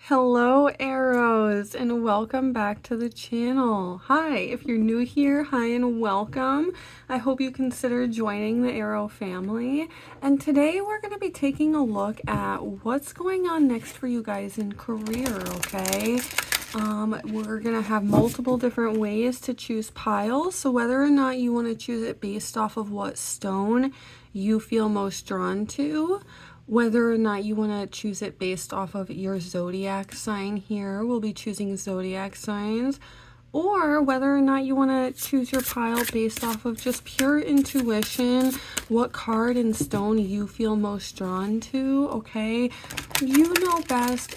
Hello arrows and welcome back to the channel. Hi, if you're new here, hi and welcome. I hope you consider joining the arrow family. And today we're going to be taking a look at what's going on next for you guys in career, okay? We're going to have multiple different ways to choose piles. So whether or not you want to choose it based off of what stone you feel most drawn to, whether or not you want to choose it based off of your zodiac sign here, we'll be choosing zodiac signs, or whether or not you want to choose your pile based off of just pure intuition, what card and stone you feel most drawn to, okay? You know best,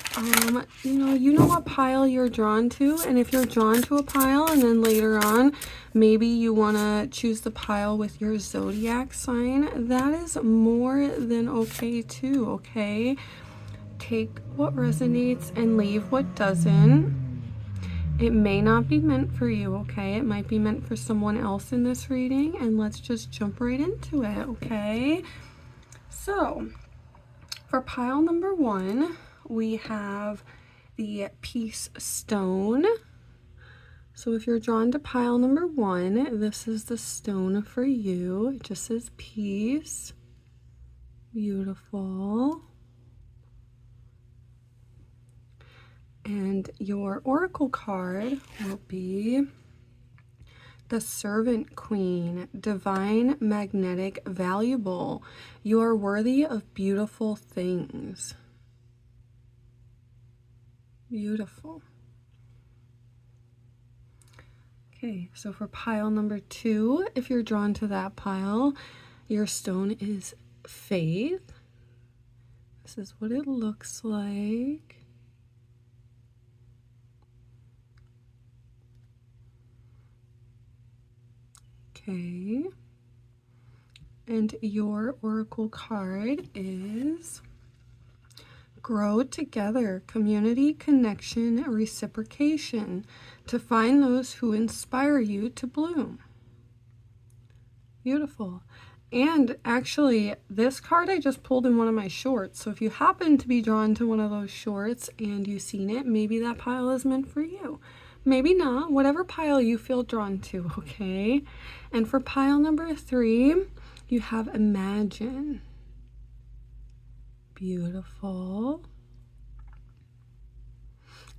you know what pile you're drawn to, and if you're drawn to a pile and then later on maybe you want to choose the pile with your zodiac sign, that is more than okay too, okay? Take what resonates and leave what doesn't. It may not be meant for you, okay? It might be meant for someone else in this reading, and let's just jump right into it, okay? So, for pile number 1, we have the Peace Stone. So if you're drawn to pile number 1, this is the stone for you. It just says peace. Beautiful. And your oracle card will be the Servant Queen, divine, magnetic, valuable. You are worthy of beautiful things. Beautiful. Okay, so for pile number 2, if you're drawn to that pile, your stone is faith. This is what it looks like. Okay. And your oracle card is grow together, community, connection, reciprocation, to find those who inspire you to bloom. Beautiful. And actually, this card I just pulled in one of my shorts. So if you happen to be drawn to one of those shorts and you've seen it, maybe that pile is meant for you. Maybe not, whatever pile you feel drawn to, okay? And for pile number 3, you have imagine. Beautiful.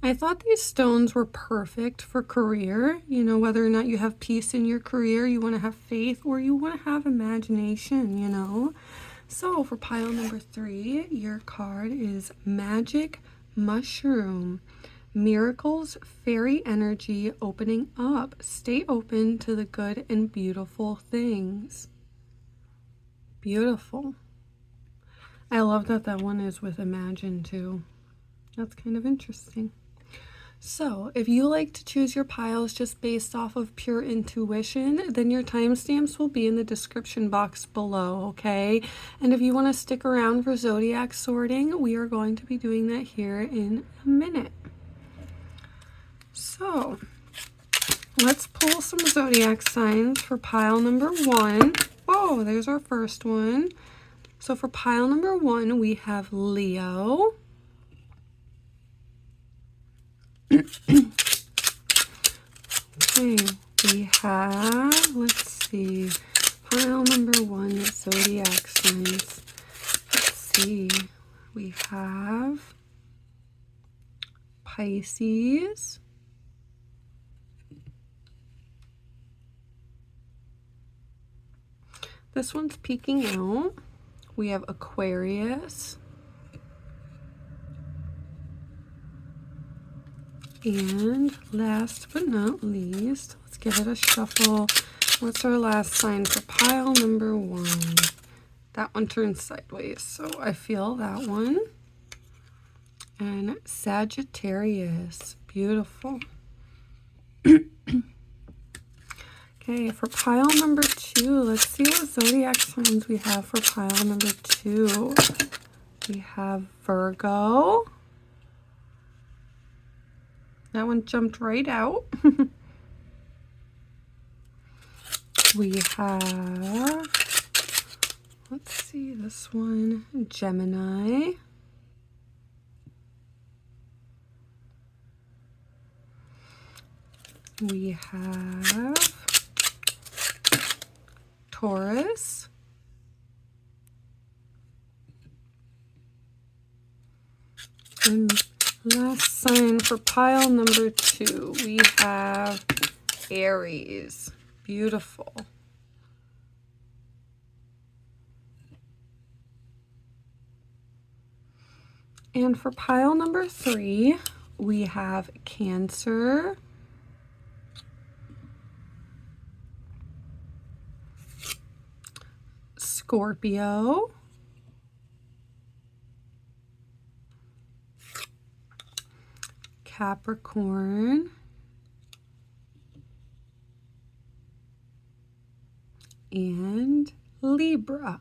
I thought these stones were perfect for career, you know, whether or not you have peace in your career, you want to have faith, or you want to have imagination, you know. So for pile number 3, your card is magic mushroom. Miracles, fairy energy opening up. Stay open to the good and beautiful things. Beautiful. I love that that one is with imagine too. That's kind of interesting. So if you like to choose your piles just based off of pure intuition, then your timestamps will be in the description box below, okay? And if you want to stick around for zodiac sorting, we are going to be doing that here in a minute. So let's pull some zodiac signs for pile number 1. Whoa, there's our first one. So for pile number 1, we have Leo. Okay, we have, let's see, pile number 1, zodiac signs. Let's see, we have Pisces. This one's peeking out. We have Aquarius. And last but not least, let's give it a shuffle. What's our last sign for pile number 1? That one turns sideways, so I feel that one. And Sagittarius. Beautiful. Okay, for pile number 2, let's see what zodiac signs we have for pile number 2. We have Virgo. That one jumped right out. We have, let's see, this one, Gemini. We have Taurus. And last sign for pile number 2, we have Aries. Beautiful. And for pile number 3, we have Cancer, Scorpio, Capricorn, and Libra.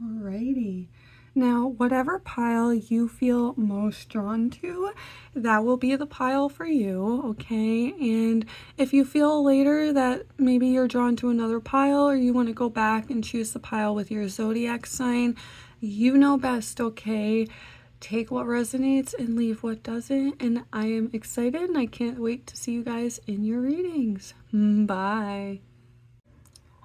Alrighty. Now, whatever pile you feel most drawn to, that will be the pile for you, okay? And if you feel later that maybe you're drawn to another pile or you want to go back and choose the pile with your zodiac sign, you know best, okay? Take what resonates and leave what doesn't. And I am excited and I can't wait to see you guys in your readings. Bye.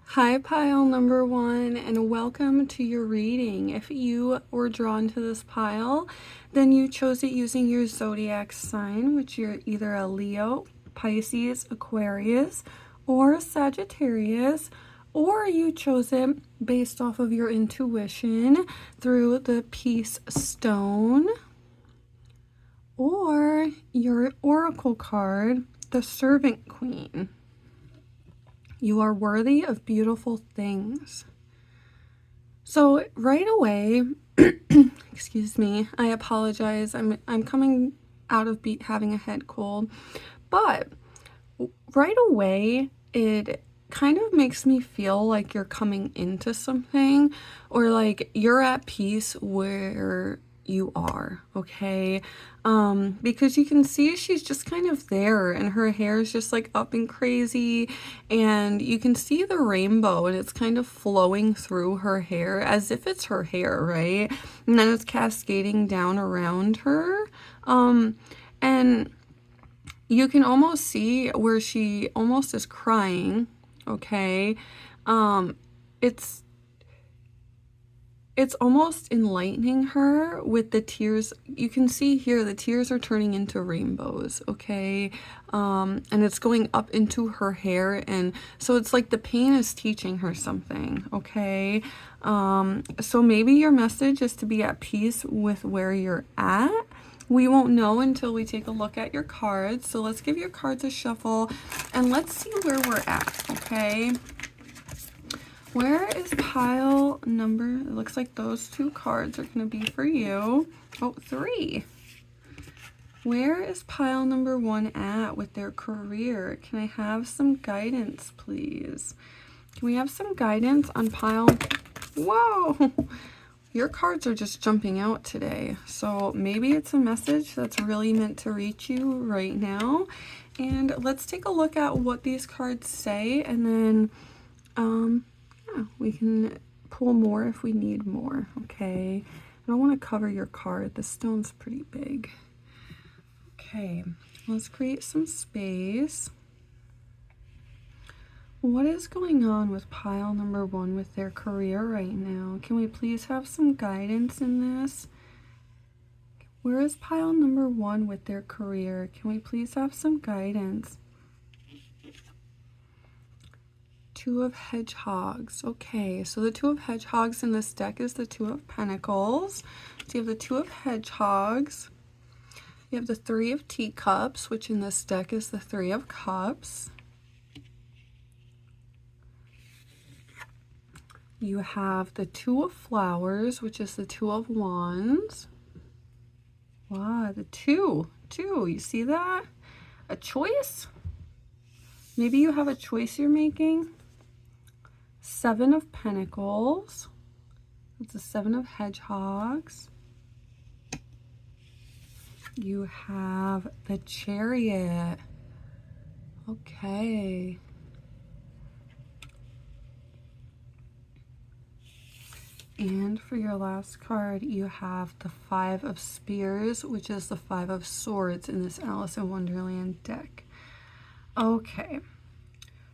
Hi pile number 1 and welcome to your reading. If you were drawn to this pile, then you chose it using your zodiac sign, which you're either a Leo, Pisces, Aquarius, or Sagittarius, or you chose it based off of your intuition through the Peace Stone, or your oracle card, the Servant Queen. You are worthy of beautiful things. So right away, excuse me, I apologize. I'm coming out of having a head cold, but right away, it kind of makes me feel like you're coming into something, or like you're at peace where you are, okay? Because you can see she's just kind of there and her hair is just like up and crazy, and you can see the rainbow and it's kind of flowing through her hair as if it's her hair, right? And then it's cascading down around her, and you can almost see where she almost is crying, okay? It's almost enlightening her with the tears. You can see here the tears are turning into rainbows, okay? And it's going up into her hair, and so it's like the pain is teaching her something, okay? So maybe your message is to be at peace with where you're at. We won't know until we take a look at your cards. So let's give your cards a shuffle and let's see where we're at, okay? Where is pile number? It looks like those 2 cards are going to be for you. Oh, 3. Where is pile number 1 at with their career? Can I have some guidance, please? Can we have some guidance on pile? Whoa! Your cards are just jumping out today. So maybe it's a message that's really meant to reach you right now. And let's take a look at what these cards say, and then yeah, we can pull more if we need more, okay? I don't want to cover your card. The stone's pretty big. Okay, let's create some space. What is going on with pile number 1 with their career right now? Can we please have some guidance in this? Where is pile number 1 with their career? Can we please have some guidance? 2 of Hedgehogs. Okay, so the 2 of Hedgehogs in this deck is the 2 of Pentacles. So you have the 2 of Hedgehogs. You have the 3 of Teacups, which in this deck is the 3 of Cups. You have the 2 of Flowers, which is the 2 of Wands. Wow, the 2. You see that? A choice? Maybe you have a choice you're making. 7 of Pentacles. That's the 7 of Hedgehogs. You have the Chariot. Okay. And for your last card, you have the Five of Spears, which is the Five of Swords in this Alice in Wonderland deck. Okay,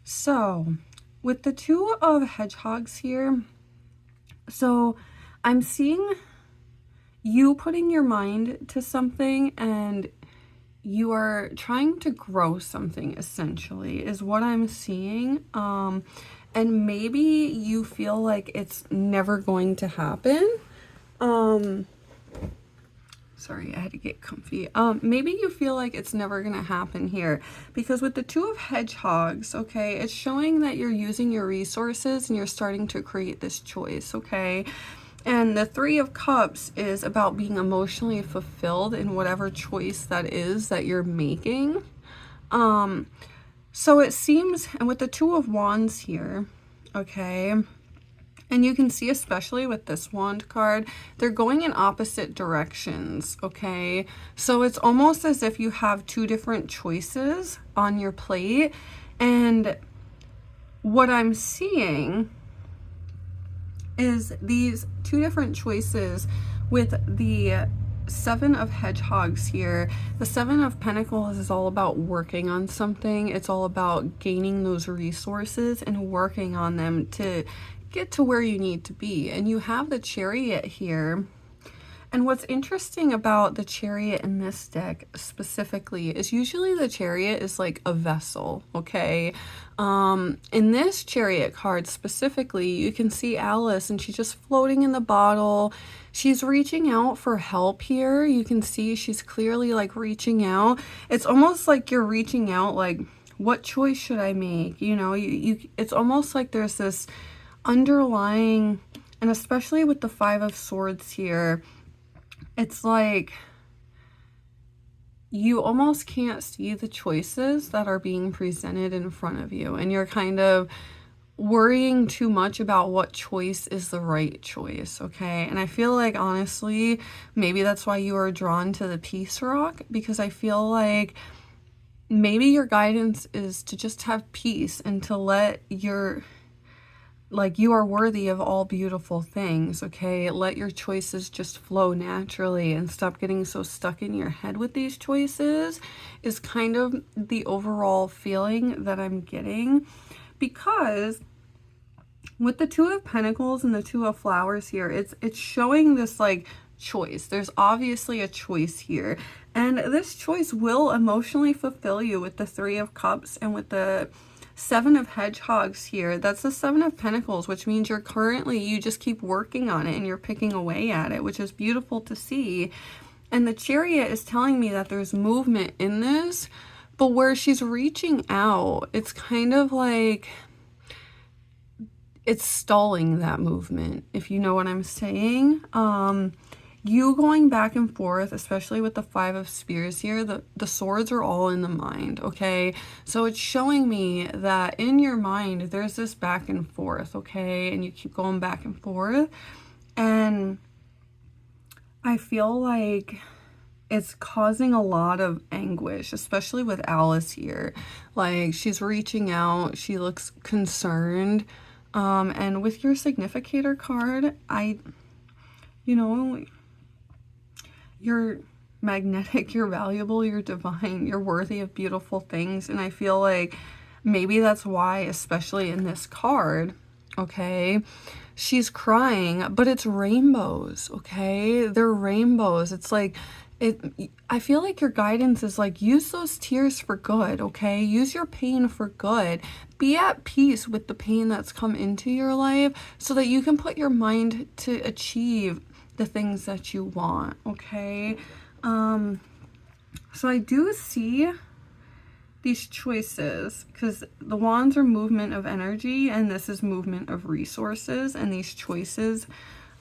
so with the Two of Hedgehogs here, so I'm seeing you putting your mind to something and you are trying to grow something, essentially, is what I'm seeing. And maybe you feel like it's never going to happen. Sorry, I had to get comfy. Maybe you feel like it's never gonna happen here, because with the Two of Hedgehogs, okay, it's showing that you're using your resources and you're starting to create this choice, okay? And the Three of Cups is about being emotionally fulfilled in whatever choice that is that you're making. So it seems, and with the Two of Wands here, okay, and you can see, especially with this wand card, they're going in opposite directions, okay? So it's almost as if you have two different choices on your plate. And what I'm seeing is these two different choices with the Seven of Hedgehogs here. The Seven of Pentacles is all about working on something. It's all about gaining those resources and working on them to get to where you need to be. And you have the Chariot here. And what's interesting about the Chariot in this deck specifically is usually the Chariot is like a vessel, okay? In this Chariot card specifically, you can see Alice and she's just floating in the bottle. She's reaching out for help here. You can see she's clearly like reaching out. It's almost like you're reaching out like, what choice should I make? You know, it's almost like there's this underlying, and especially with the Five of Swords here, it's like you almost can't see the choices that are being presented in front of you, and you're kind of worrying too much about what choice is the right choice, okay? And I feel like, honestly, maybe that's why you are drawn to the Peace Rock, because I feel like maybe your guidance is to just have peace and to let your, like, you are worthy of all beautiful things, okay? Let your choices just flow naturally and stop getting so stuck in your head with these choices is kind of the overall feeling that I'm getting. Because with the Two of Pentacles and the Two of Flowers here, it's showing this like choice. There's obviously a choice here. And this choice will emotionally fulfill you with the Three of Cups and with the Seven of Hedgehogs here. That's the Seven of Pentacles, which means you're currently, you just keep working on it and you're picking away at it, which is beautiful to see. And the Chariot is telling me that there's movement in this, but where she's reaching out, it's kind of like it's stalling that movement, if you know what I'm saying. You going back and forth, especially with the Five of Spears here, the swords are all in the mind, okay? So it's showing me that in your mind, there's this back and forth, okay? And you keep going back and forth. And I feel like it's causing a lot of anguish, especially with Alice here. Like, she's reaching out, she looks concerned. And with your Significator card, you know, you're magnetic, you're valuable, you're divine, you're worthy of beautiful things. And I feel like maybe that's why, especially in this card, okay, she's crying, but it's rainbows, okay? They're rainbows. It's like, I feel like your guidance is like, use those tears for good, okay? Use your pain for good. Be at peace with the pain that's come into your life so that you can put your mind to achieve the things that you want, okay? So I do see these choices, because the wands are movement of energy and this is movement of resources, and these choices,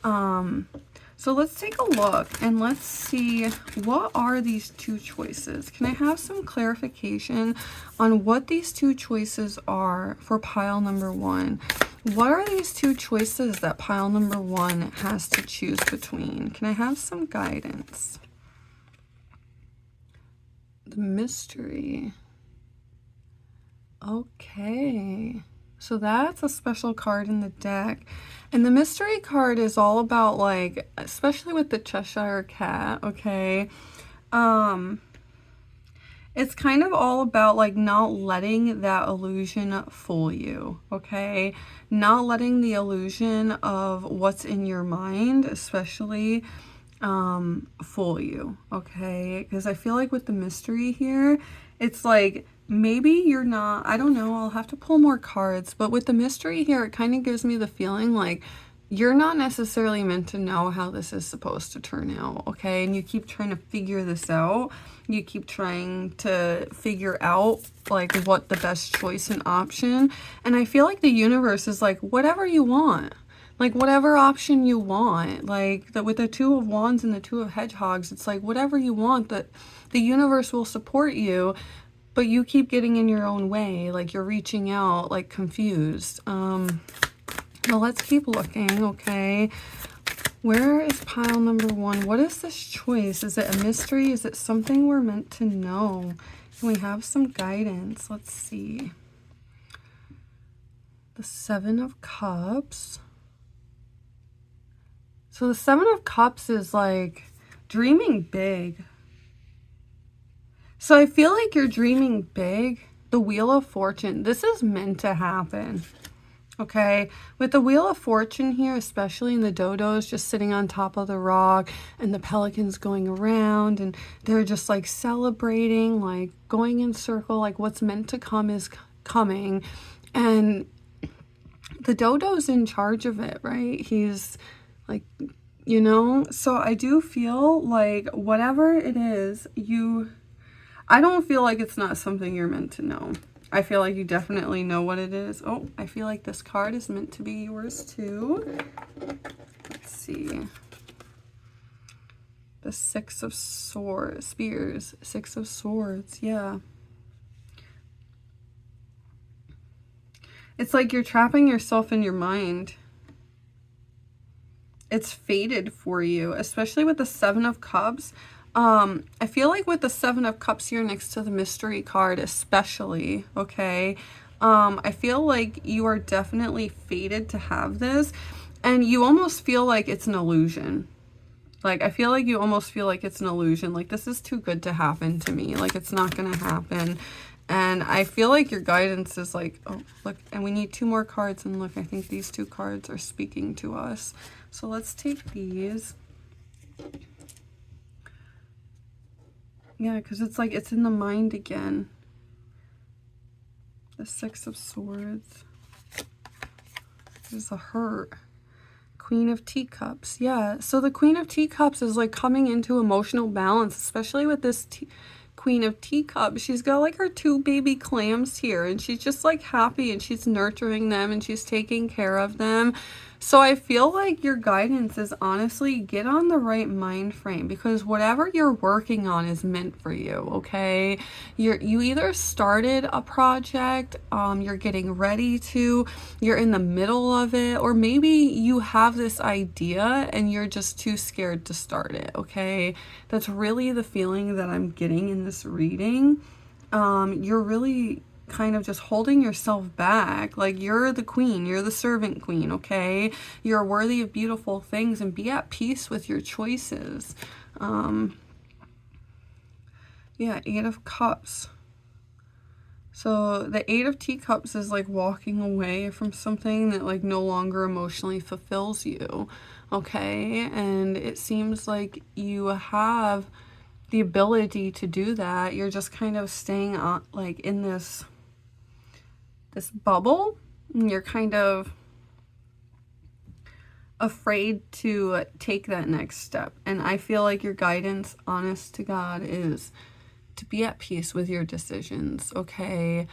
so let's take a look and let's see, what are these two choices? Can I have some clarification on what these two choices are for pile number one? What are these two choices that pile number one has to choose between? Can I have some guidance? The mystery. Okay. So that's a special card in the deck. And the mystery card is all about, like, especially with the Cheshire Cat, okay? It's kind of all about, like, not letting that illusion fool you, okay? Not letting the illusion of what's in your mind, especially, fool you, okay? Because I feel like with the mystery here, it's like, maybe you're not, I don't know, I'll have to pull more cards, but with the mystery here, it kind of gives me the feeling like you're not necessarily meant to know how this is supposed to turn out, okay? And you keep trying to figure this out. You keep trying to figure out, like, what the best choice and option. And I feel like the universe is like, whatever you want. Like, whatever option you want. Like, with the Two of Wands and the Two of Hedgehogs, it's like, whatever you want, that the universe will support you. But you keep getting in your own way. Like, you're reaching out, like, confused. Well, let's keep looking, okay? Where is pile number 1? What is this choice? Is it a mystery? Is it something we're meant to know? Can we have some guidance? Let's see. The 7 of Cups. So the 7 of Cups is like dreaming big. So I feel like you're dreaming big. The Wheel of Fortune. This is meant to happen. Okay, with the Wheel of Fortune here, especially in the dodos just sitting on top of the rock and the pelicans going around and they're just like celebrating, like going in circle, like what's meant to come is coming. And the dodo's in charge of it, right? He's like, you know, so I do feel like whatever it is, I don't feel like it's not something you're meant to know. I feel like you definitely know what it is. Oh, I feel like this card is meant to be yours too. Let's see. The 6 of Spears. 6 of Swords, yeah. It's like you're trapping yourself in your mind. It's fated for you, especially with the 7 of Cups. I feel like with the 7 of Cups here next to the mystery card, especially, okay, I feel like you are definitely fated to have this, and you almost feel like it's an illusion. Like, I feel like you almost feel like it's an illusion. Like, this is too good to happen to me. Like, it's not going to happen. And I feel like your guidance is like, oh, look, and we need 2 more cards. And look, I think these 2 cards are speaking to us. So let's take these. Yeah, because it's like it's in the mind again. The 6 of Swords. There's a hurt. Queen of Teacups. Yeah, so the Queen of Teacups is like coming into emotional balance, especially with this Queen of Teacups. She's got like her 2 baby clams here, and she's just like happy, and she's nurturing them, and she's taking care of them. So I feel like your guidance is honestly get on the right mind frame, because whatever you're working on is meant for you, okay? You either started a project, you're getting ready to, you're in the middle of it, or maybe you have this idea and you're just too scared to start it, okay? That's really the feeling that I'm getting in this reading. You're really kind of just holding yourself back. Like, you're the queen, you're the servant queen, okay? You're worthy of beautiful things, and be at peace with your choices. Yeah, 8 of Cups. So the 8 of Teacups is like walking away from something that like no longer emotionally fulfills you, okay? And it seems like you have the ability to do that. You're just kind of staying on, like, in this bubble, and you're kind of afraid to take that next step. And I feel like your guidance, honest to God, is to be at peace with your decisions, okay?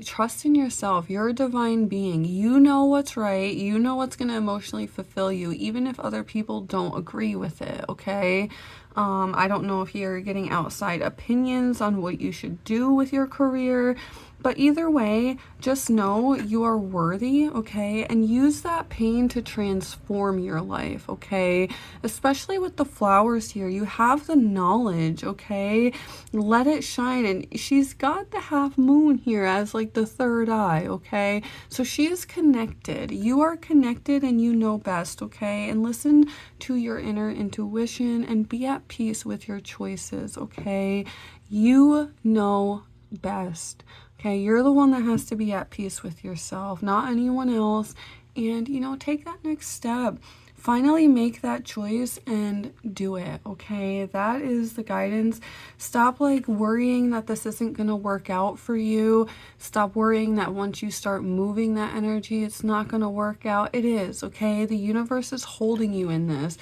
Trust in yourself. You're a divine being. You know what's right. You know what's going to emotionally fulfill you, even if other people don't agree with it, okay? I don't know if you're getting outside opinions on what you should do with your career. But either way, just know you are worthy, okay? And use that pain to transform your life, okay? Especially with the flowers here. You have the knowledge, okay? Let it shine. And she's got the half moon here as like the third eye, okay? So she is connected. You are connected and you know best, okay? And listen to your inner intuition and be at peace with your choices, okay? You know best. Okay, you're the one that has to be at peace with yourself, not anyone else. And, you know, take that next step. Finally make that choice and do it, okay? That is the guidance. Stop like worrying that this isn't going to work out for you. Stop worrying that once you start moving that energy, it's not going to work out. It is, okay? The universe is holding you in this.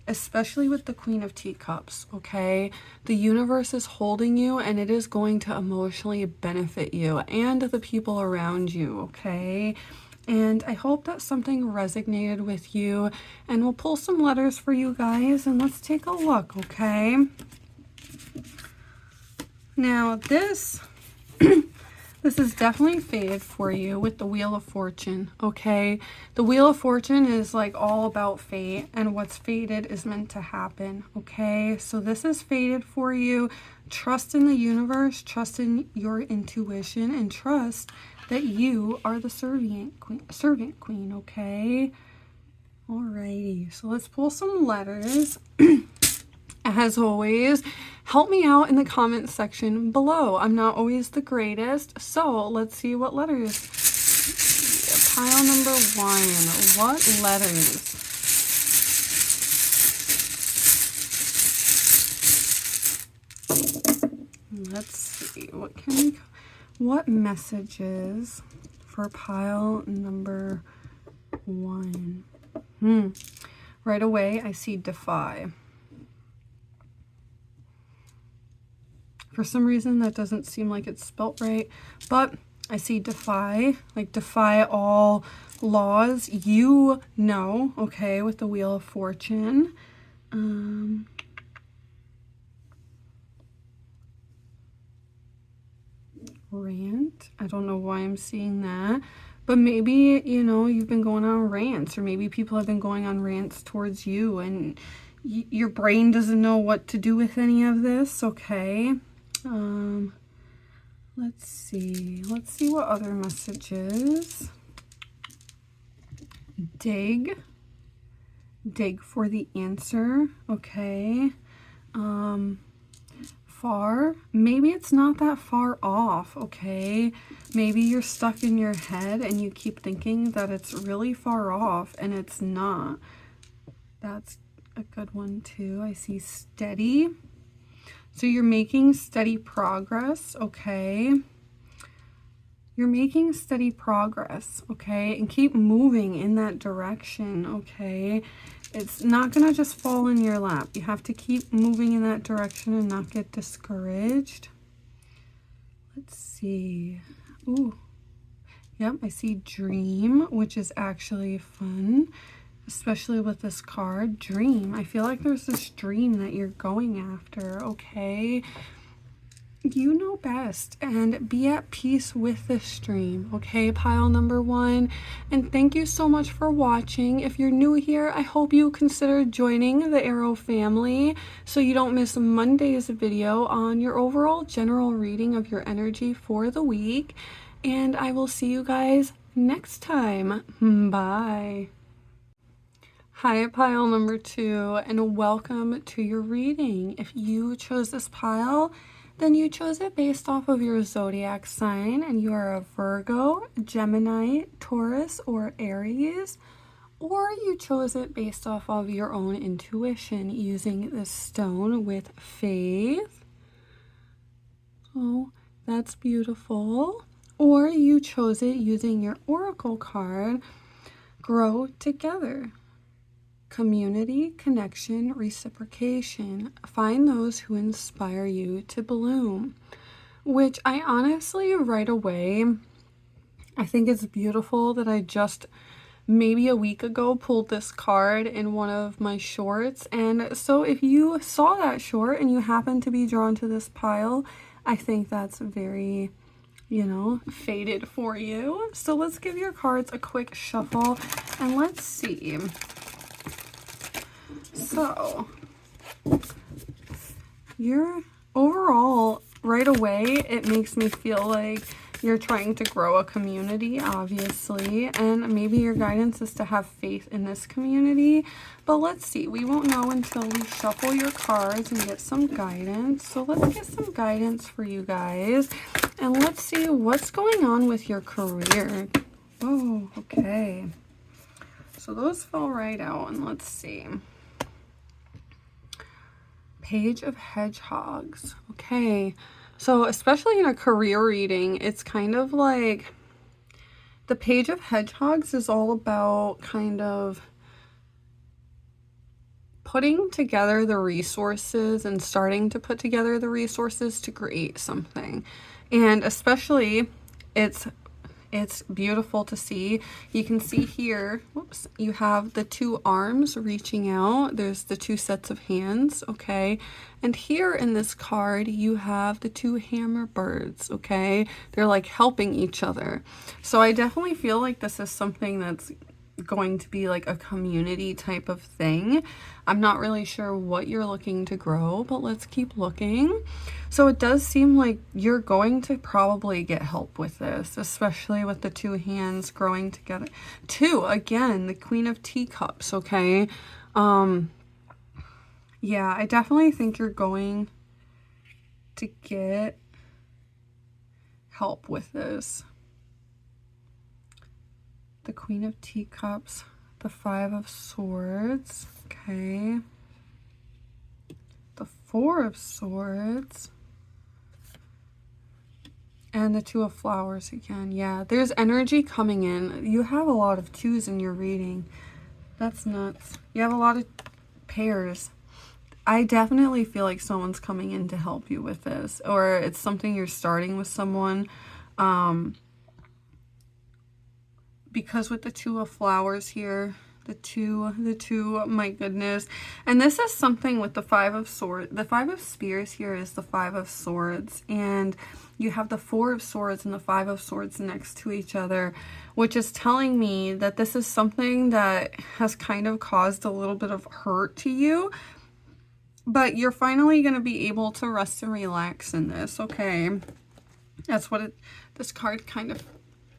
Especially with the Queen of Teacups, okay? The universe is holding you and it is going to emotionally benefit you and the people around you, okay? And I hope that something resonated with you, and we'll pull some letters for you guys and let's take a look, okay? Now this this is definitely fated for you with the Wheel of Fortune, okay? The Wheel of Fortune is like all about fate, and what's fated is meant to happen, okay? So this is fated for you. Trust in the universe, trust in your intuition, and trust that you are the servant queen, okay? Alrighty, so let's pull some letters. As always, help me out in the comment section below. I'm not always the greatest, so let's see what letters. Pile number 1. What letters? Let's see. What messages for pile number 1? Right away, I see defy. For some reason, that doesn't seem like it's spelt right, but I see defy, like defy all laws. You know, okay, with the Wheel of Fortune. Rant. I don't know why I'm seeing that, but maybe, you know, you've been going on rants, or maybe people have been going on rants towards you, and your brain doesn't know what to do with any of this, okay? Let's see what other messages. Dig for the answer, okay? Far, maybe it's not that far off, okay? Maybe you're stuck in your head and you keep thinking that it's really far off and it's not. That's a good one too. I see steady. So you're making steady progress, okay? You're making steady progress, okay? And keep moving in that direction, okay? It's not going to just fall in your lap. You have to keep moving in that direction and not get discouraged. Let's see. Ooh. Yep, I see dream, which is actually fun. Especially with this card, dream. I feel like there's this dream that you're going after, okay? You know best, and be at peace with this dream, okay, pile number 1. And thank you so much for watching. If you're new here, I hope you consider joining the Arrow family so you don't miss Monday's video on your overall general reading of your energy for the week. And I will see you guys next time. Bye. Hi, pile number 2, and welcome to your reading. If you chose this pile, then you chose it based off of your zodiac sign, and you are a Virgo, Gemini, Taurus, or Aries, or you chose it based off of your own intuition using this stone with faith. Oh, that's beautiful. Or you chose it using your oracle card, Grow Together. Community, connection, reciprocation. Find those who inspire you to bloom. Which I honestly, right away, I think it's beautiful that I just maybe a week ago pulled this card in one of my shorts. And so if you saw that short and you happen to be drawn to this pile, I think that's very you know, faded for you. So let's give your cards a quick shuffle and let's see. So you're overall, right away, it makes me feel like you're trying to grow a community, obviously, and maybe your guidance is to have faith in this community. But let's see, we won't know until we shuffle your cards and get some guidance. So let's get some guidance for you guys, and let's see what's going on with your career. Oh, okay. So those fell right out, and let's see. Page of Hedgehogs. Okay. So especially in a career reading, it's kind of like the Page of Hedgehogs is all about kind of putting together the resources and starting to put together the resources to create something. And especially it's beautiful to see. You can see here, whoops, you have the two arms reaching out. There's the two sets of hands, okay? And here in this card, you have the two hammer birds, okay? They're like helping each other. So I definitely feel like this is something that's going to be like a community type of thing. I'm not really sure what you're looking to grow, but let's keep looking. So it does seem like you're going to probably get help with this, especially with the two hands growing together. Two, again, the Queen of Teacups, okay? Yeah, I definitely think you're going to get help with this. The Queen of Teacups, the Five of Swords, okay, the Four of Swords, and the Two of Flowers again. Yeah, there's energy coming in. You have a lot of twos in your reading. That's nuts. You have a lot of pairs. I definitely feel like someone's coming in to help you with this, or it's something you're starting with someone. Because with the Two of Flowers here, the two, my goodness. And this is something with the Five of Swords. The Five of Spears here is the Five of Swords. And you have the Four of Swords and the Five of Swords next to each other, which is telling me that this is something that has kind of caused a little bit of hurt to you. But you're finally going to be able to rest and relax in this, okay? That's what this card kind of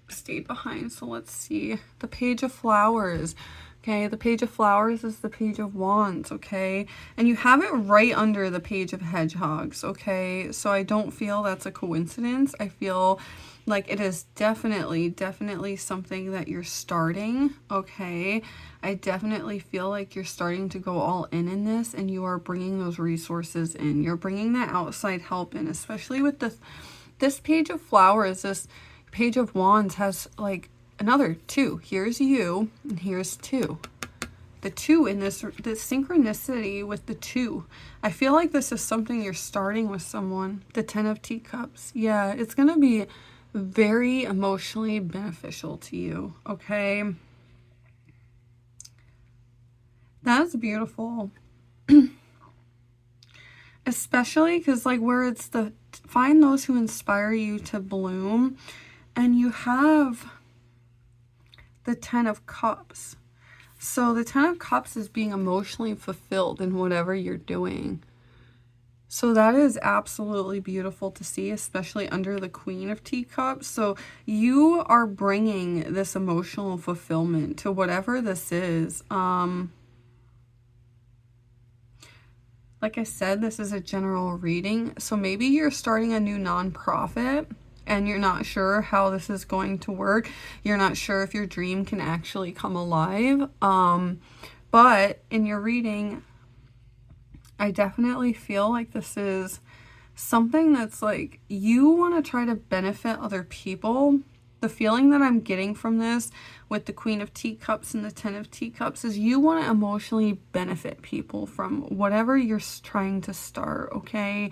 stayed behind. So let's see. The Page of Flowers. Okay, the Page of Flowers is the Page of Wands, okay? And you have it right under the Page of Hedgehogs, okay? So I don't feel that's a coincidence. I feel like it is definitely something that you're starting, okay? I definitely feel like you're starting to go all in this, and you are bringing those resources in. You're bringing that outside help in, especially with this Page of Flowers. This Page of Wands has like another two. Here's you, and here's two. The two in this, the synchronicity with the two. I feel like this is something you're starting with someone. The Ten of Teacups. Yeah, it's going to be very emotionally beneficial to you, okay? That's beautiful. Especially because like where it's the find those who inspire you to bloom. And you have the Ten of Cups. So the Ten of Cups is being emotionally fulfilled in whatever you're doing. So that is absolutely beautiful to see, especially under the Queen of Teacups. So you are bringing this emotional fulfillment to whatever this is. Like I said, this is a general reading. So maybe you're starting a new nonprofit and you're not sure how this is going to work. You're not sure if your dream can actually come alive. But in your reading, I definitely feel like this is something that's like you want to try to benefit other people. The feeling that I'm getting from this with the Queen of Teacups and the Ten of Teacups is you want to emotionally benefit people from whatever you're trying to start, okay?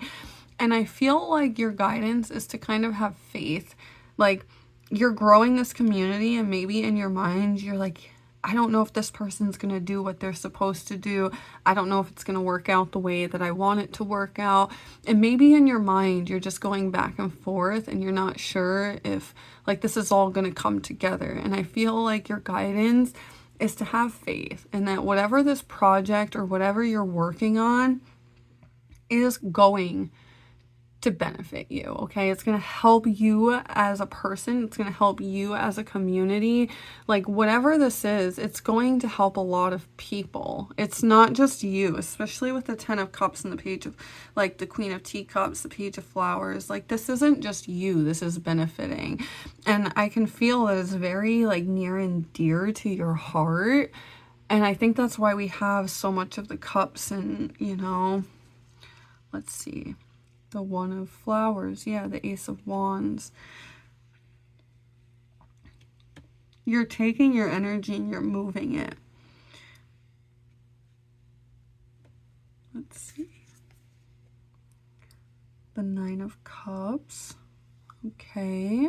And I feel like your guidance is to kind of have faith. Like you're growing this community and maybe in your mind you're like, I don't know if this person's going to do what they're supposed to do. I don't know if it's going to work out the way that I want it to work out. And maybe in your mind, you're just going back and forth and you're not sure if like this is all going to come together. And I feel like your guidance is to have faith and that whatever this project or whatever you're working on is going to benefit you, okay? It's going to help you as a person. It's going to help you as a community. Like whatever this is, it's going to help a lot of people. It's not just you, especially with the 10 of Cups and the Page of, like the Queen of Teacups, the Page of Flowers. Like this isn't just you, this is benefiting. And I can feel that it's very like near and dear to your heart. And I think that's why we have so much of the cups and, you know, let's see. The One of Flowers, yeah, the Ace of Wands. You're taking your energy and you're moving it. Let's see. The Nine of Cups. Okay.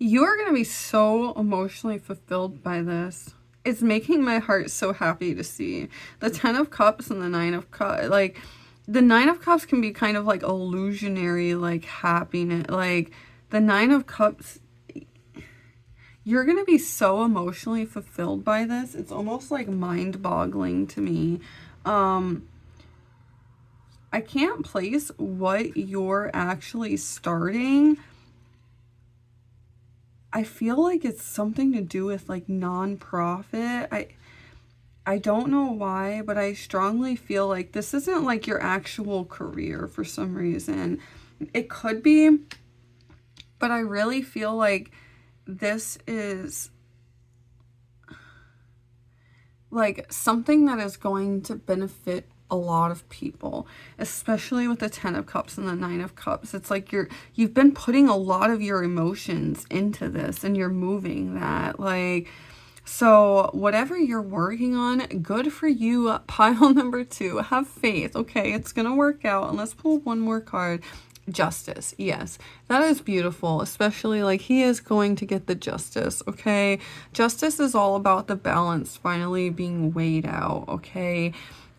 You're going to be so emotionally fulfilled by this. It's making my heart so happy to see. The 10 of Cups and the 9 of Cups. Like, the 9 of Cups can be kind of like illusionary, like happiness. Like, the 9 of Cups, you're going to be so emotionally fulfilled by this. It's almost like mind-boggling to me. I can't place what you're actually starting. I feel like it's something to do with like nonprofit. I don't know why, but I strongly feel like this isn't like your actual career for some reason. It could be, but I really feel like this is like something that is going to benefit a lot of people, especially with the 10 of Cups and the 9 of Cups. It's like you've been putting a lot of your emotions into this and you're moving that. Like, so whatever you're working on, good for you. Pile number 2, have faith. Okay, it's gonna work out. And let's pull one more card. Justice. Yes, that is beautiful, especially like he is going to get the justice. Okay, justice is all about the balance finally being weighed out. Okay,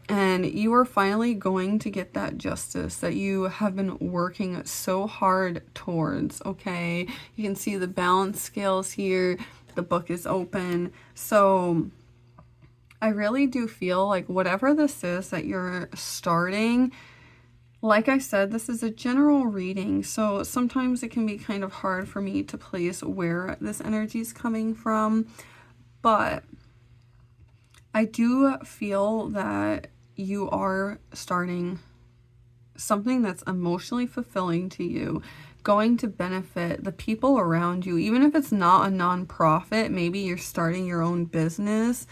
and you are finally going to get that justice that you have been working so hard towards. Okay, you can see the balance scales here. The book is open. So I really do feel like whatever this is that you're starting, like I said, this is a general reading, so sometimes it can be kind of hard for me to place where this energy is coming from, but I do feel that you are starting something that's emotionally fulfilling to you, going to benefit the people around you, even if it's not a nonprofit. Maybe you're starting your own business.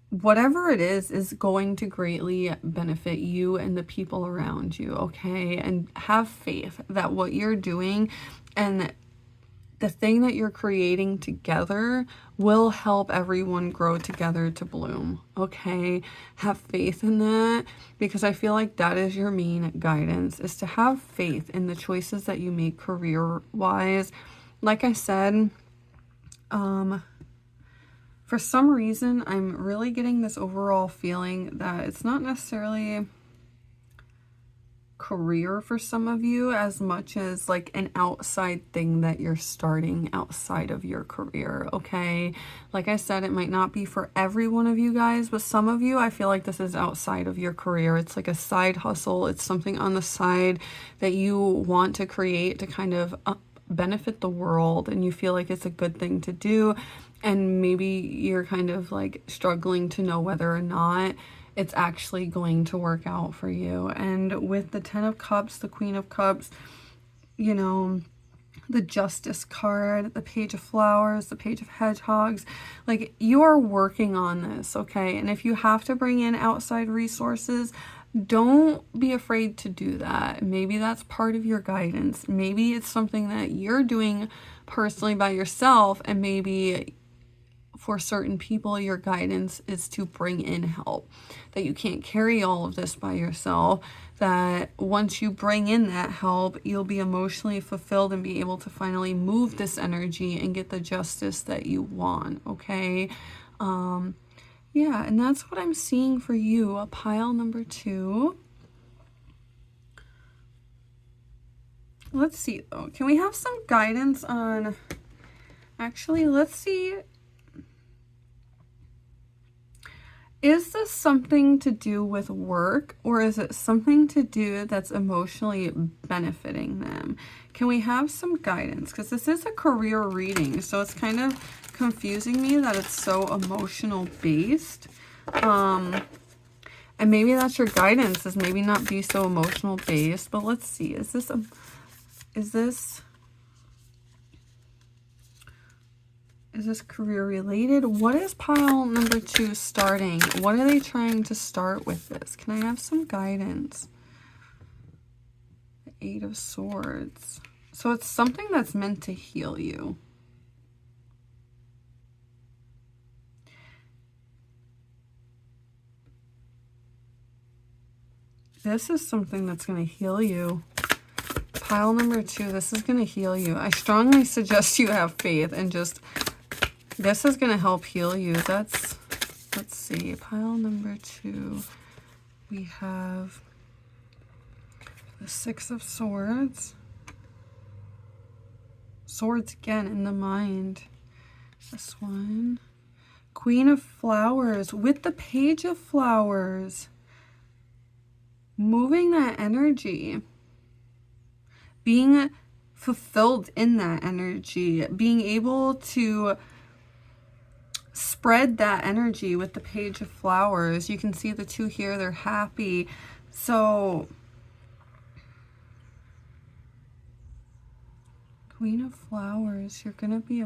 Whatever it is going to greatly benefit you and the people around you, okay? And have faith that what you're doing and the thing that you're creating together will help everyone grow together to bloom, okay? Have faith in that, because I feel like that is your main guidance, is to have faith in the choices that you make career-wise. Like I said, for some reason, I'm really getting this overall feeling that it's not necessarily career for some of you as much as like an outside thing that you're starting outside of your career, okay? Like I said, it might not be for every one of you guys, but some of you, I feel like this is outside of your career. It's like a side hustle. It's something on the side that you want to create to kind of benefit the world, and you feel like it's a good thing to do. And maybe you're kind of like struggling to know whether or not it's actually going to work out for you. And with the 10 of Cups, the Queen of Cups, you know, the Justice card, the Page of Flowers, the Page of Hedgehogs, like you are working on this, okay? And if you have to bring in outside resources, don't be afraid to do that. Maybe that's part of your guidance. Maybe it's something that you're doing personally by yourself, and maybe for certain people, your guidance is to bring in help, that you can't carry all of this by yourself, that once you bring in that help, you'll be emotionally fulfilled and be able to finally move this energy and get the justice that you want, okay? Yeah, and that's what I'm seeing for you, a pile number 2. Let's see, though. Can we have some guidance on... Actually, let's see. Is this something to do with work, or is it something to do that's emotionally benefiting them? Can we have some guidance? Because this is a career reading, so it's kind of confusing me that it's so emotional based. And maybe that's your guidance, is maybe not be so emotional based. But let's see. Is this career related? What is pile number 2 starting? What are they trying to start with this? Can I have some guidance? The 8 of Swords. So it's something that's meant to heal you. This is something that's going to heal you. Pile number 2, this is going to heal you. I strongly suggest you have faith and just... This is going to help heal you. Let's see. Pile number 2. We have the 6 of Swords. Swords again in the mind. This one. Queen of Flowers with the Page of Flowers. Moving that energy. Being fulfilled in that energy. Being able to spread that energy with the Page of Flowers. You can see the 2 here, they're happy. So Queen of Flowers, you're gonna be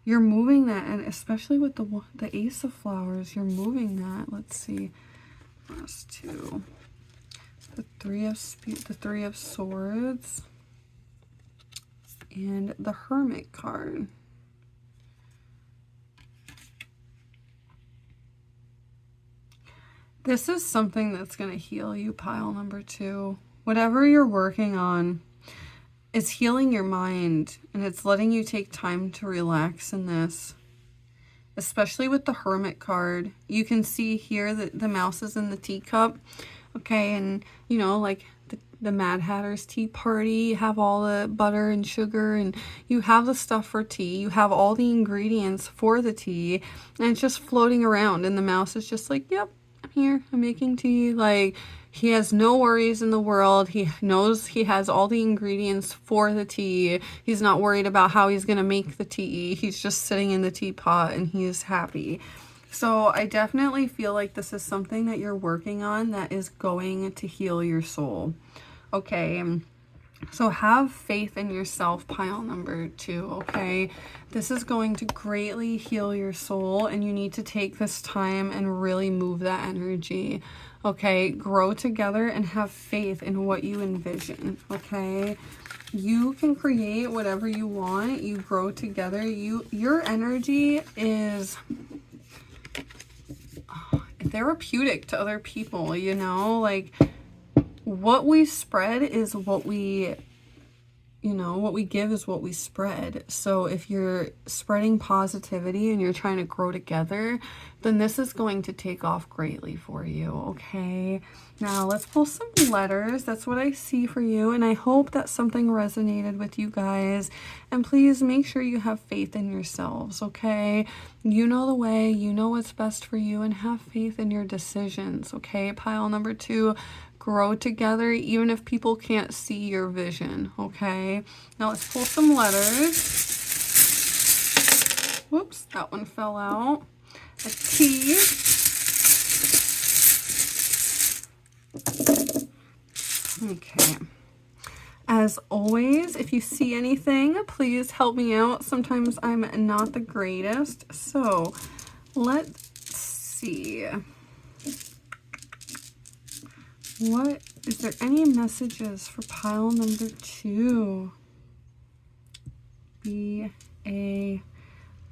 you're moving that, and especially with the Ace of Flowers, you're moving that. Let's see, last 2, the 3 of Swords and the Hermit card. This is something that's going to heal you, pile number 2. Whatever you're working on is healing your mind, and it's letting you take time to relax in this. Especially with the Hermit card. You can see here that the mouse is in the teacup. Okay, and you know, like the Mad Hatter's tea party, you have all the butter and sugar, and you have the stuff for tea. You have all the ingredients for the tea, and it's just floating around, and the mouse is just like, yep, I'm here, I'm making tea. Like, he has no worries in the world. He knows he has all the ingredients for the tea. He's not worried about how he's gonna make the tea. He's just sitting in the teapot and he is happy. So I definitely feel like this is something that you're working on that is going to heal your soul. Okay, so have faith in yourself, pile number 2, okay? This is going to greatly heal your soul, and you need to take this time and really move that energy, okay? Grow together and have faith in what you envision, okay? You can create whatever you want. You grow together. Your energy is therapeutic to other people, you know? Like, what we spread is what we, you know, what we give is what we spread. So if you're spreading positivity and you're trying to grow together, then this is going to take off greatly for you, okay? Now let's pull some letters. That's what I see for you, and I hope that something resonated with you guys. And please make sure you have faith in yourselves, okay? You know the way, you know what's best for you, and have faith in your decisions, okay? Pile number 2, grow together even if people can't see your vision, okay? Now let's pull some letters. Whoops, that one fell out. A T. Okay. As always, if you see anything, please help me out. Sometimes I'm not the greatest. So let's see. What is there any messages for pile number 2? Be a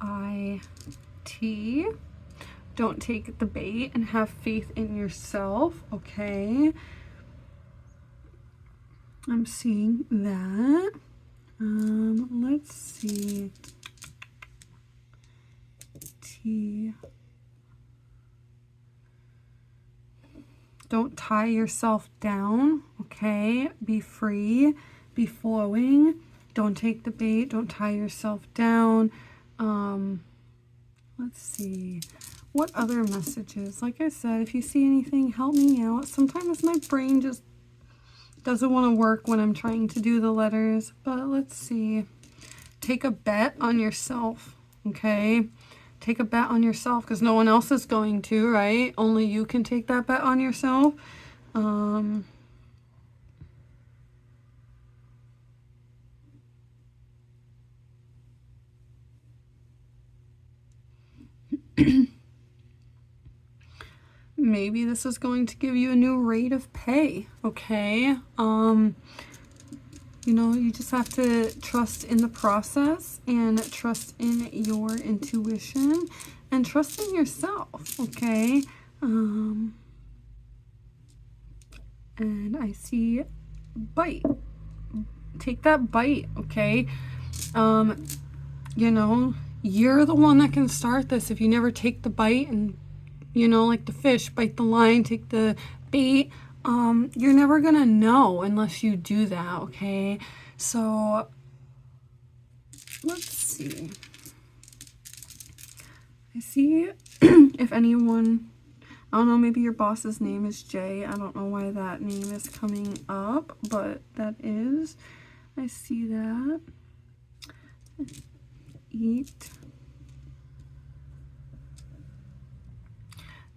Don't take the bait and have faith in yourself, okay? I'm seeing that. Let's see. T. Don't tie yourself down, okay? Be free, be flowing. Don't take the bait, don't tie yourself down. Let's see. What other messages? Like I said, if you see anything, help me out. Sometimes my brain just doesn't want to work when I'm trying to do the letters, but let's see. Take a bet on yourself, okay? Take a bet on yourself because no one else is going to, right? Only you can take that bet on yourself. Maybe this is going to give you a new rate of pay, okay? You know, you just have to trust in the process and trust in your intuition and trust in yourself, okay? And I see bite. Take that bite, okay? You know, you're the one that can start this. If you never take the bite and, you know, like the fish, bite the line, take the bait, you're never gonna know unless you do that, okay? So let's see. I see if anyone, I don't know, maybe your boss's name is Jay. I don't know why that name is coming up, but that is. I see that. Eat.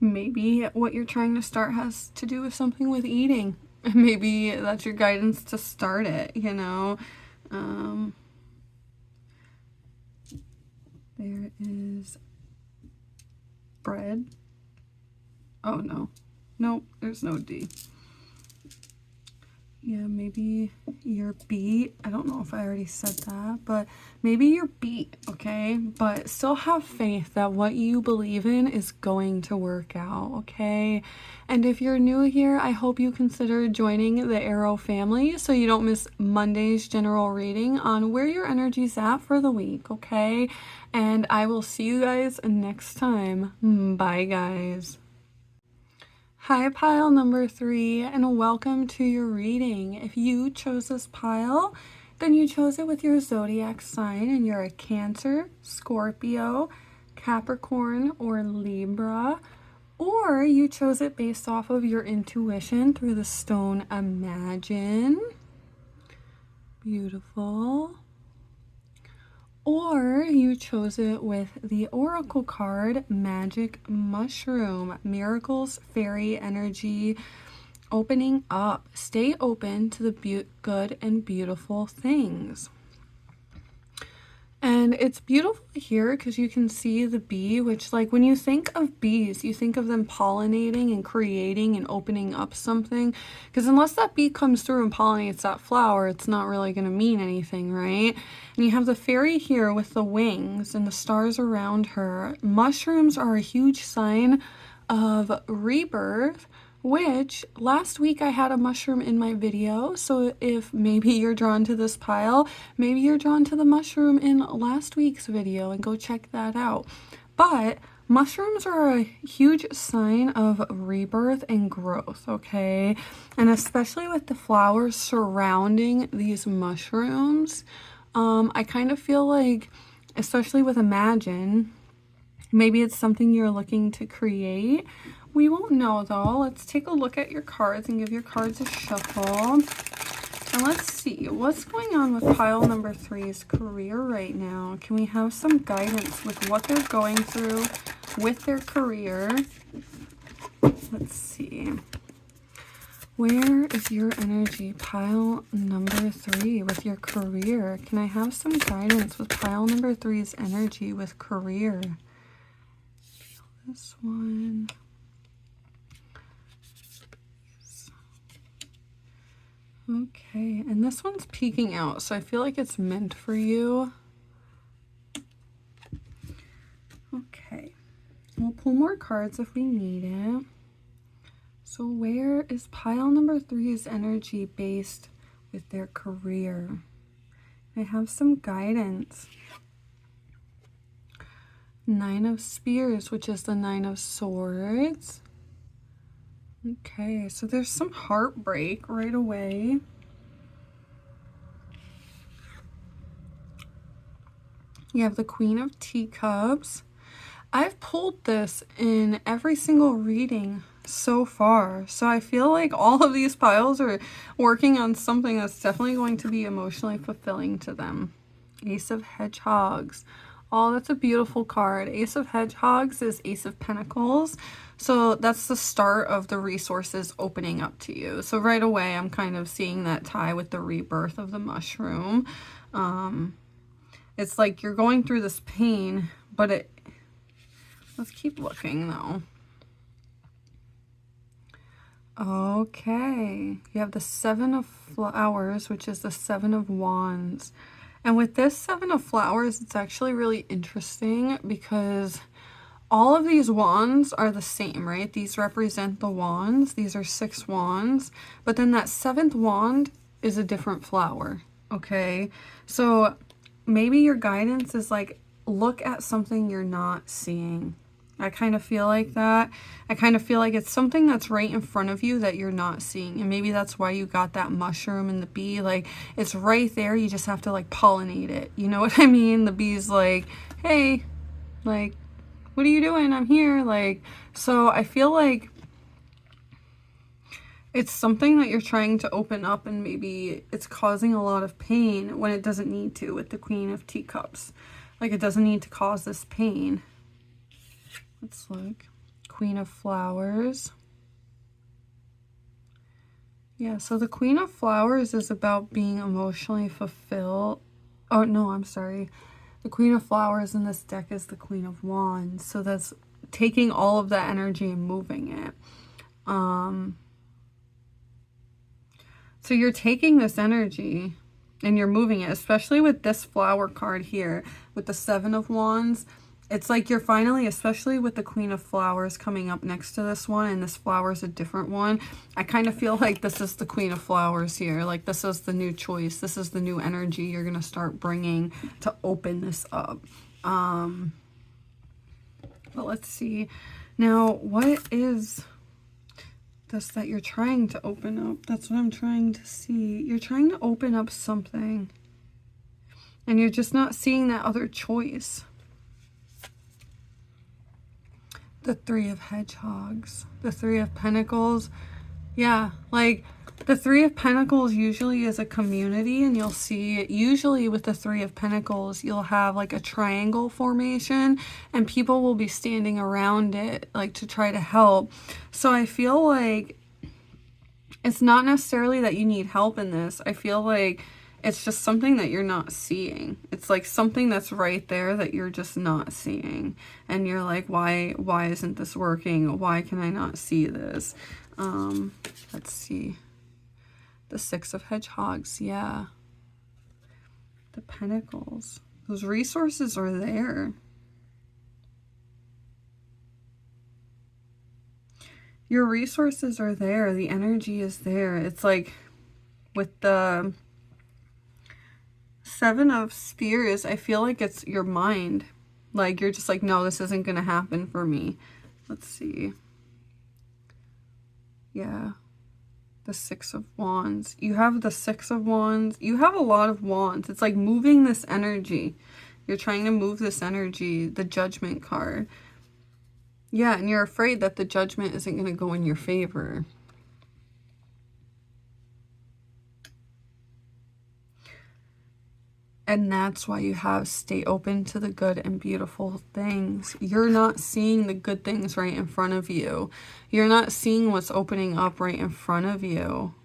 Maybe what you're trying to start has to do with something with eating. Maybe that's your guidance to start it, you know. There is bread. Oh, no. Nope, there's no D. Yeah, maybe you're beat. I don't know if I already said that, but maybe you're beat, okay? But still have faith that what you believe in is going to work out, okay? And if you're new here, I hope you consider joining the Arrow family so you don't miss Monday's general reading on where your energy's at for the week, okay? And I will see you guys next time. Bye, guys. Hi, pile number 3, and welcome to your reading. If you chose this pile, then you chose it with your zodiac sign, and you're a Cancer, Scorpio, Capricorn, or Libra, or you chose it based off of your intuition through the stone Imagine. Beautiful. Or you chose it with the oracle card, Magic Mushroom, Miracles, Fairy Energy, opening up. Stay open to the good and beautiful things. And it's beautiful here because you can see the bee, which, like, when you think of bees, you think of them pollinating and creating and opening up something. Because unless that bee comes through and pollinates that flower, it's not really going to mean anything, right? And you have the fairy here with the wings and the stars around her. Mushrooms are a huge sign of rebirth, which last week I had a mushroom in my video. So if maybe you're drawn to this pile, maybe you're drawn to the mushroom in last week's video, and go check that out. But mushrooms are a huge sign of rebirth and growth, okay? And especially with the flowers surrounding these mushrooms, I kind of feel like, especially with Imagine, maybe it's something you're looking to create. We won't know though. Let's take a look at your cards and give your cards a shuffle. And let's see what's going on with pile number 3's career right now. Can we have some guidance with what they're going through with their career? Let's see. Where is your energy, pile number 3, with your career? Can I have some guidance with pile number 3's energy with career? Feel this one. Okay, and this one's peeking out, so I feel like it's meant for you. We'll pull more cards if we need it. So where is pile number 3's energy based with their career? I have some guidance. 9 of Spears, which is the 9 of Swords. Okay, so there's some heartbreak right away. You have the Queen of Teacups. I've pulled this in every single reading so far, so I feel like all of these piles are working on something that's definitely going to be emotionally fulfilling to them. Ace of Hedgehogs. Oh, that's a beautiful card. Ace of Hedgehogs is Ace of Pentacles, so that's the start of the resources opening up to you. So right away I'm kind of seeing that tie with the rebirth of the mushroom. It's like you're going through this pain, but let's keep looking though. Okay, you have the 7 of Flowers, which is the 7 of Wands. And with this 7 of Flowers, it's actually really interesting because all of these wands are the same, right? These represent the wands. These are 6 wands. But then that 7th wand is a different flower, okay? So maybe your guidance is like, look at something you're not seeing. I kind of feel like that. I kind of feel like it's something that's right in front of you that you're not seeing. And maybe that's why you got that mushroom and the bee. Like, it's right there. You just have to, like, pollinate it. You know what I mean? The bee's like, hey, like, what are you doing? I'm here. Like, so I feel like it's something that you're trying to open up, and maybe it's causing a lot of pain when it doesn't need to with the Queen of Teacups. Like, it doesn't need to cause this pain. Let's look. Queen of Flowers. Yeah, so the Queen of Flowers is about being emotionally fulfilled. Oh, no, I'm sorry. The Queen of Flowers in this deck is the Queen of Wands. So that's taking all of that energy and moving it. So you're taking this energy and you're moving it, especially with this flower card here with the 7 of Wands. It's like you're finally, especially with the Queen of Flowers coming up next to this one, and this flower is a different one. I kind of feel like this is the Queen of Flowers here. Like, this is the new choice. This is the new energy you're going to start bringing to open this up. But let's see. Now, what is this that you're trying to open up? That's what I'm trying to see. You're trying to open up something, and you're just not seeing that other choice. The 3 of Hedgehogs, the 3 of Pentacles. Yeah, like the 3 of Pentacles usually is a community, and you'll see usually with the 3 of Pentacles, you'll have like a triangle formation and people will be standing around it like to try to help. So I feel like it's not necessarily that you need help in this. I feel like it's just something that you're not seeing. It's like something that's right there that you're just not seeing. And you're like, why isn't this working? Why can I not see this? Let's see. The 6 of Hedgehogs, yeah. The Pentacles. Those resources are there. Your resources are there. The energy is there. It's like with the 7 of Spears, I feel like it's your mind. Like, you're just like, no, this isn't going to happen for me. Let's see. Yeah. The 6 of Wands. You have the 6 of Wands. You have a lot of wands. It's like moving this energy. You're trying to move this energy. The Judgment card. Yeah, and you're afraid that the Judgment isn't going to go in your favor. And that's why you have stay open to the good and beautiful things. You're not seeing the good things right in front of you. You're not seeing what's opening up right in front of you.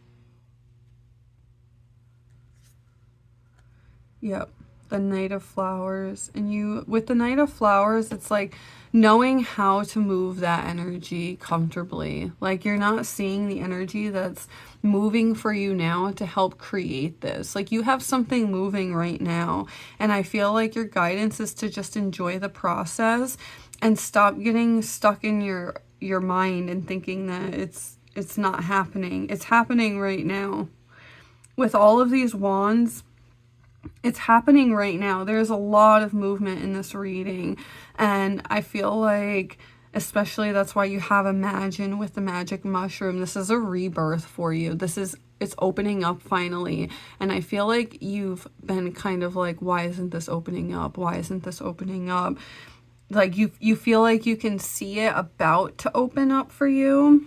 Yep. the Knight of Flowers. And you, with the Knight of Flowers, it's like knowing how to move that energy comfortably. Like you're not seeing the energy that's moving for you now to help create this. Like you have something moving right now. And I feel like your guidance is to just enjoy the process and stop getting stuck in your mind and thinking that it's not happening. It's happening right now. With all of these wands, it's happening right now. There's a lot of movement in this reading, and I feel like, especially that's why you have Imagine with the magic mushroom. This is a rebirth for you. It's opening up finally, and I feel like you've been kind of like, why isn't this opening up? Why isn't this opening up? Like you feel like you can see it about to open up for you.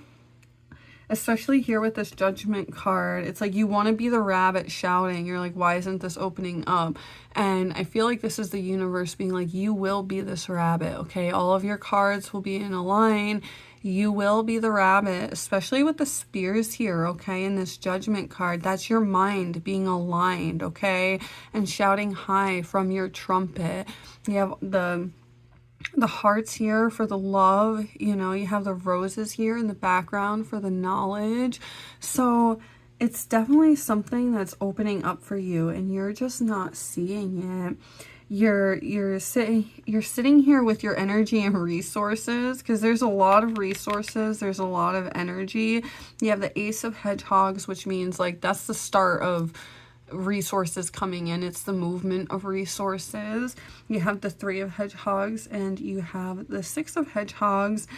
Especially here with this Judgment card, it's like you want to be the rabbit shouting. You're like, why isn't this opening up? And I feel like this is the universe being like, you will be this rabbit, okay? All of your cards will be in a line. You will be the rabbit, especially with the spears here, okay? In this Judgment card, that's your mind being aligned, okay? And shouting high from your trumpet. You have the hearts here for the love, you know, you have the roses here in the background for the knowledge. So it's definitely something that's opening up for you, and you're just not seeing it. You're sitting here with your energy and resources, because there's a lot of resources, there's a lot of energy. You have the Ace of Hedgehogs, which means like that's the start of resources coming in. It's the movement of resources. You have the Three of Hedgehogs, and you have the Six of Hedgehogs,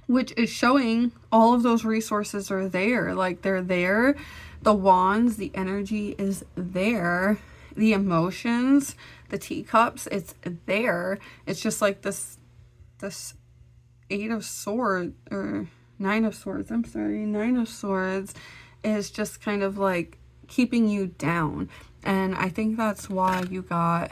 which is showing all of those resources are there. Like they're there. The wands, the energy is there. The emotions, the teacups, it's there. It's just like this Eight of Swords, or Nine of Swords, I'm sorry, Nine of Swords is just kind of like keeping you down. And I think that's why you got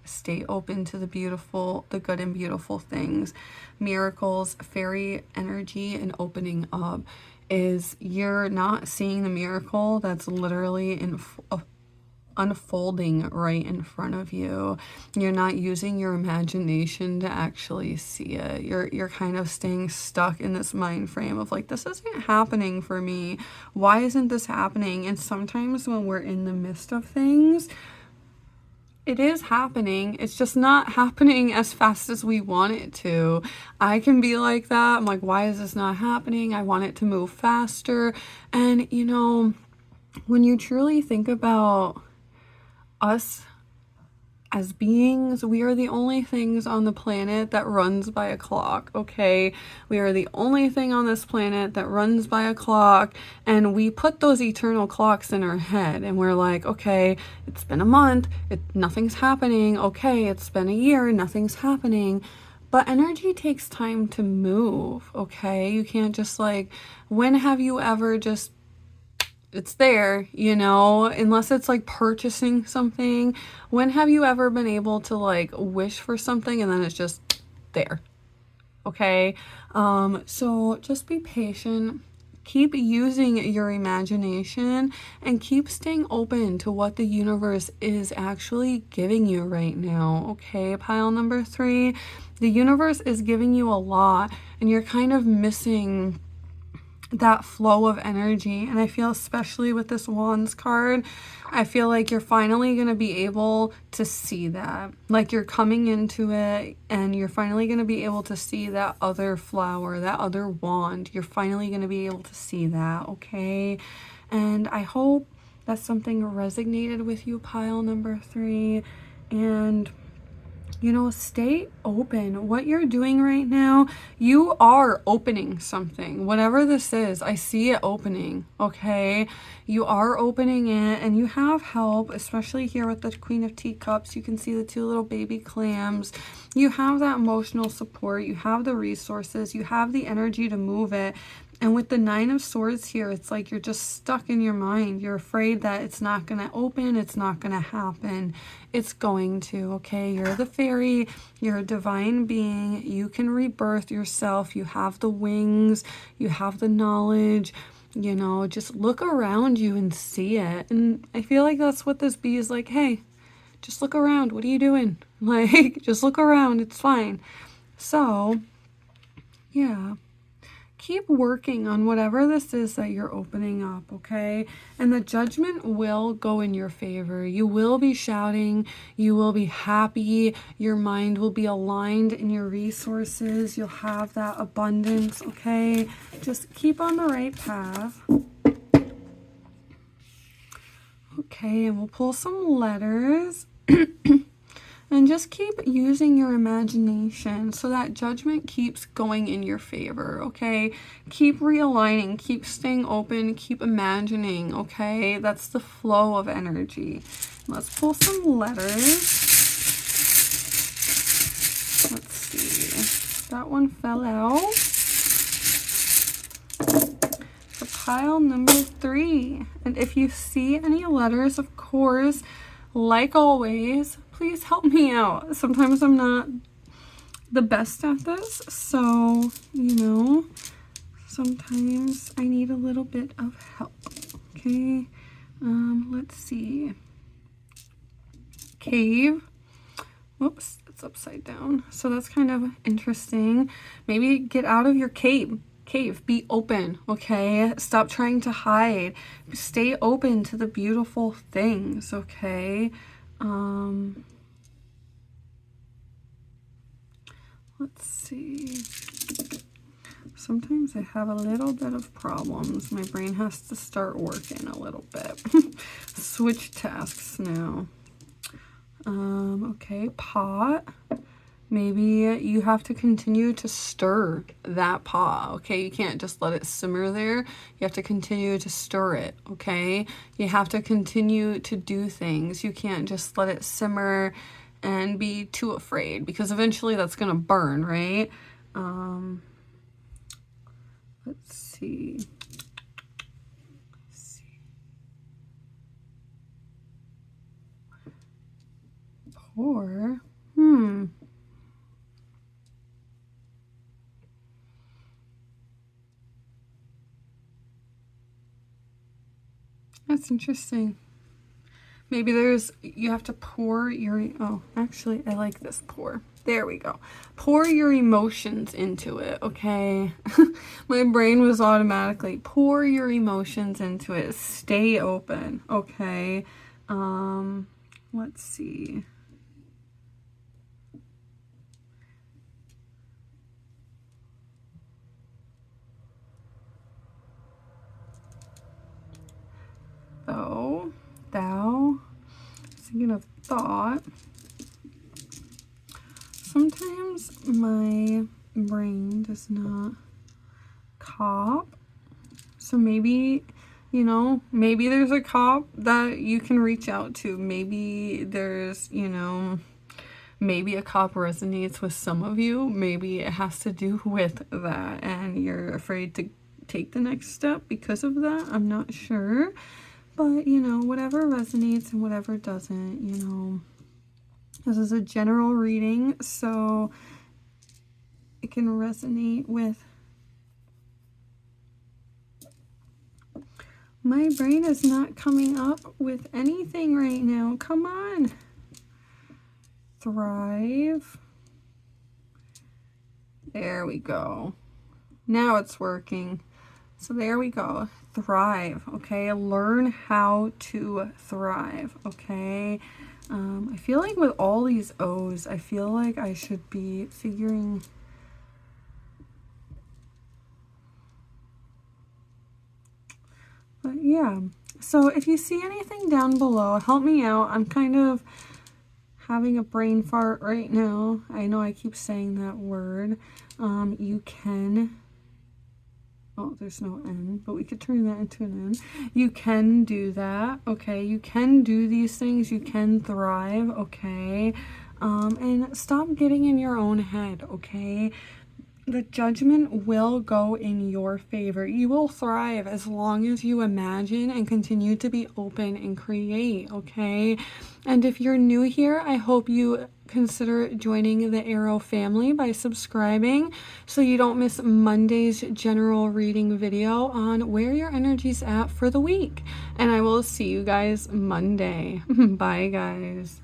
stay open to the beautiful, the good and beautiful things. Miracles, fairy energy, and opening up is you're not seeing the miracle that's literally unfolding right in front of you. You're not using your imagination to actually see it. You're kind of staying stuck in this mind frame of like, this isn't happening for me. Why isn't this happening? And sometimes when we're in the midst of things, it is happening. It's just not happening as fast as we want it to. I can be like that. I'm like, why is this not happening? I want it to move faster. And you know, when you truly think about us as beings, we are the only things on the planet that runs by a clock, okay? We are the only thing on this planet that runs by a clock, and we put those eternal clocks in our head, and we're like, okay, it's been a month, nothing's happening. Okay, it's been a year, nothing's happening. But energy takes time to move, okay? You can't just like, when have you ever just it's there, you know, unless it's like purchasing something. When have you ever been able to like wish for something and then it's just there? Okay. So just be patient, keep using your imagination, and keep staying open to what the universe is actually giving you right now. Okay, pile number 3, the universe is giving you a lot, and you're kind of missing that flow of energy. And I feel, especially with this Wands card, I feel like you're finally going to be able to see that. Like you're coming into it and you're finally going to be able to see that other flower, that other wand. You're finally going to be able to see that, okay? And I hope that something resonated with you, pile number 3. And you know, stay open. What you're doing right now, you are opening something. Whatever this is, I see it opening, okay? You are opening it, and you have help, especially here with the Queen of Teacups. You can see the 2 little baby clams. You have that emotional support. You have the resources. You have the energy to move it. And with the 9 of Swords here, it's like you're just stuck in your mind. You're afraid that it's not going to open. It's not going to happen. It's going to, okay? You're the fairy. You're a divine being. You can rebirth yourself. You have the wings. You have the knowledge. You know, just look around you and see it. And I feel like that's what this bee is like. Hey, just look around. What are you doing? Like, just look around. It's fine. So, yeah. Keep working on whatever this is that you're opening up, okay? And the judgment will go in your favor. You will be shouting. You will be happy. Your mind will be aligned in your resources. You'll have that abundance, okay? Just keep on the right path. Okay, and we'll pull some letters. And just keep using your imagination so that judgment keeps going in your favor, okay? Keep realigning, keep staying open, keep imagining, okay? That's the flow of energy. Let's pull some letters. Let's see. That one fell out. So pile number 3. And if you see any letters, of course, like always, please help me out. Sometimes I'm not the best at this, so, you know, sometimes I need a little bit of help, okay? Let's see. Cave. Whoops, it's upside down. So that's kind of interesting. Maybe get out of your cave. Be open, okay? Stop trying to hide. Stay open to the beautiful things, okay? Let's see. Sometimes I have a little bit of problems. My brain has to start working a little bit. Switch tasks now. Okay, pot. Maybe you have to continue to stir that pot, okay? You can't just let it simmer there. You have to continue to stir it, okay? You have to continue to do things. You can't just let it simmer and be too afraid, because eventually that's going to burn, right? Let's see. Pour. That's interesting. Maybe you have to pour your, oh, actually, I like this pour. There we go. Pour your emotions into it, okay? My brain was automatically, pour your emotions into it. Stay open, okay? Let's see. Thou, thinking of thought. Sometimes my brain does not cop. So maybe, you know, maybe there's a cop that you can reach out to. Maybe there's, you know, maybe a cop resonates with some of you. Maybe it has to do with that and you're afraid to take the next step because of that. I'm not sure. But, you know, whatever resonates and whatever doesn't, you know, this is a general reading, so it can resonate with. My brain is not coming up with anything right now. Come on. Thrive. There we go. Now it's working. So there we go. Thrive, okay? Learn how to thrive, okay? I feel like with all these O's, I feel like I should be figuring... But yeah, so if you see anything down below, help me out. I'm kind of having a brain fart right now. I know I keep saying that word. You can... Oh, there's no N, but we could turn that into an N. You can do that, okay? You can do these things. You can thrive, okay? And stop getting in your own head, okay? The judgment will go in your favor. You will thrive as long as you imagine and continue to be open and create, okay? And if you're new here, I hope you consider joining the Arrow family by subscribing so you don't miss Monday's general reading video on where your energy's at for the week. And I will see you guys Monday. Bye, guys.